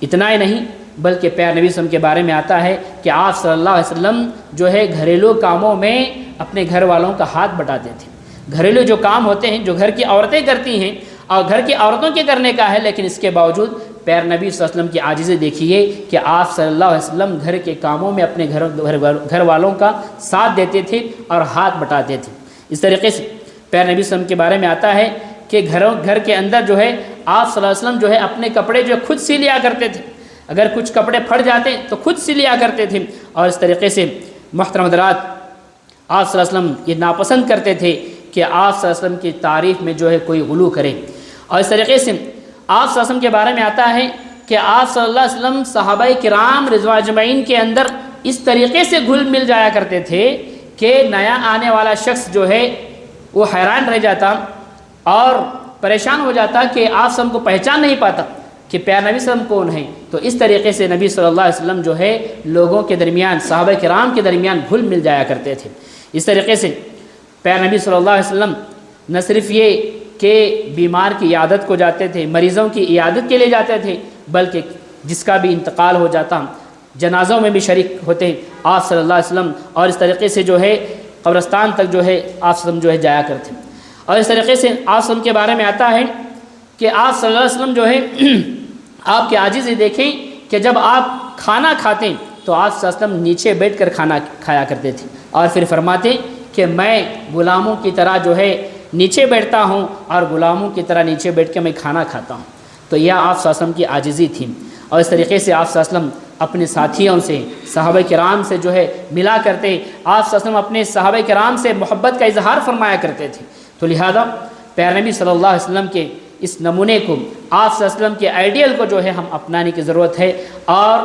اتنا ہی نہیں بلکہ پیارے نبی صلی اللہ علیہ وسلم کے بارے میں آتا ہے کہ آپ صلی اللہ علیہ وسلم جو ہے گھریلو کاموں میں اپنے گھر والوں کا ہاتھ بٹاتے تھے۔ گھریلو جو کام ہوتے ہیں جو گھر کی عورتیں کرتی ہیں اور گھر کی عورتوں کے کرنے کا ہے، لیکن اس کے باوجود پیارے نبی صلی اللہ علیہ وسلم کی عاجزی دیکھیے کہ آپ صلی اللہ علیہ وسلم گھر کے کاموں میں اپنے گھر والوں کا ساتھ دیتے تھے اور ہاتھ بٹاتے تھے۔ اس طریقے سے پیارے نبی صلی اللہ علیہ وسلم کے بارے میں آتا ہے کہ گھر کے اندر جو ہے آپ صلی اللہ علیہ وسلم جو ہے اپنے کپڑے جو خود سی لیا کرتے تھے۔ اگر کچھ کپڑے پھٹ جاتے تو خود سی لیا کرتے تھے، اور اس طریقے سے محترم حضرات آپ صلی اللہ علیہ وسلم یہ ناپسند کرتے تھے کہ آپ صلی اللہ علیہ وسلم کی تعریف میں جو ہے کوئی غلو کرے۔ اور اس طریقے سے آپ صلی اللہ علیہ وسلم کے بارے میں آتا ہے کہ آپ صلی اللہ علیہ وسلم صحابہ کرام رضوان اجمعین کے اندر اس طریقے سے گھل مل جایا کرتے تھے کہ نیا آنے والا شخص جو ہے وہ حیران رہ جاتا اور پریشان ہو جاتا کہ آپ صلی اللہ علیہ وسلم کو پہچان نہیں پاتا کہ پیارے نبی صلی اللہ علیہ وسلم کون ہیں۔ تو اس طریقے سے نبی صلی اللہ علیہ وسلم جو ہے لوگوں کے درمیان صحابہ کرام کے درمیان گھل مل جایا کرتے تھے۔ اس طریقے سے پیارے نبی صلی اللہ علیہ وسلم نہ صرف یہ کہ بیمار کی عیادت کو جاتے تھے، مریضوں کی عیادت کے لیے جاتے تھے، بلکہ جس کا بھی انتقال ہو جاتا جنازوں میں بھی شریک ہوتے آپ صلی اللہ علیہ وسلم، اور اس طریقے سے جو ہے قبرستان تک جو ہے آپ صلی اللہ علیہ وسلم جو ہے جایا کرتے۔ اور اس طریقے سے آپ صلی اللہ علیہ وسلم کے بارے میں آتا ہے کہ آپ صلی اللہ علیہ وسلم جو ہے آپ کی عاجزی دیکھیں کہ جب آپ کھانا کھاتے تو آپ صلی اللہ علیہ وسلم نیچے بیٹھ کر کھانا کھایا کرتے تھے، اور پھر فرماتے کہ میں غلاموں کی طرح جو ہے نیچے بیٹھتا ہوں اور غلاموں کی طرح نیچے بیٹھ کے میں کھانا کھاتا ہوں۔ تو یہ آپ صلی اللہ علیہ وسلم کی عاجزی تھی۔ اور اس طریقے سے آپ صلی اللہ علیہ وسلم اپنے ساتھیوں سے صحابہ کرام سے جو ہے ملا کرتے، آپ صلی اللہ علیہ وسلم اپنے صحابہ کرام سے محبت کا اظہار فرمایا کرتے تھے۔ تو لہذا پیارے نبی صلی اللہ علیہ وسلم کے اس نمونے کو، آپ صلی اللہ علیہ وسلم کے آئیڈیل کو جو ہے ہم اپنانے کی ضرورت ہے، اور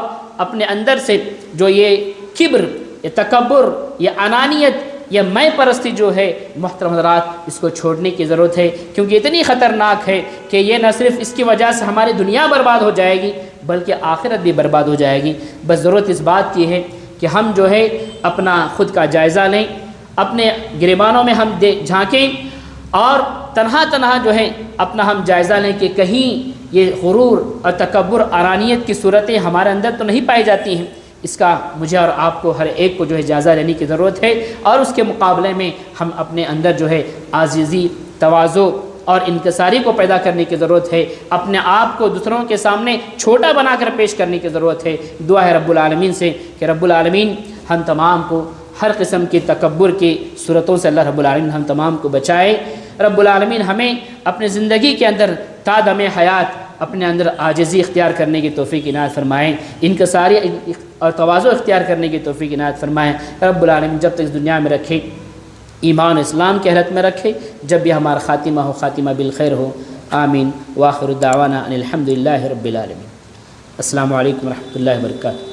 اپنے اندر سے جو یہ کبر، یہ تکبر، یہ انانیت، یہ میں پرستی جو ہے محترم حضرات اس کو چھوڑنے کی ضرورت ہے، کیونکہ اتنی خطرناک ہے کہ یہ نہ صرف اس کی وجہ سے ہماری دنیا برباد ہو جائے گی بلکہ آخرت بھی برباد ہو جائے گی۔ بس ضرورت اس بات کی ہے کہ ہم جو ہے اپنا خود کا جائزہ لیں، اپنے گریبانوں میں ہم جھانکیں، اور تنہا جو ہے اپنا ہم جائزہ لیں کہ کہیں یہ غرور اور تکبر، انانیت کی صورتیں ہمارے اندر تو نہیں پائی جاتی ہیں۔ اس کا مجھے اور آپ کو ہر ایک کو جو ہے جائزہ لینے کی ضرورت ہے، اور اس کے مقابلے میں ہم اپنے اندر جو ہے عاجزی، تواضع اور انکساری کو پیدا کرنے کی ضرورت ہے۔ اپنے آپ کو دوسروں کے سامنے چھوٹا بنا کر پیش کرنے کی ضرورت ہے۔ دعا ہے رب العالمین سے کہ رب العالمین ہم تمام کو ہر قسم کی تکبر کی صورتوں سے اللہ رب العالمین ہم تمام کو بچائے۔ رب العالمین ہمیں اپنے زندگی کے اندر تا دم حیات اپنے اندر عاجزی اختیار کرنے کی توفیق عنایت فرمائیں، انکساری اور تواضع اختیار کرنے کی توفیق عنایت فرمائیں۔ رب العالمین جب تک اس دنیا میں رکھے ایمان و اسلام کی حالت میں رکھے، جب بھی ہمارا خاتمہ ہو خاتمہ بالخیر ہو۔ آمین۔ وآخر دعوانا ان الحمد للہ رب العالمین۔ السلام علیکم ورحمۃ اللہ وبرکاتہ۔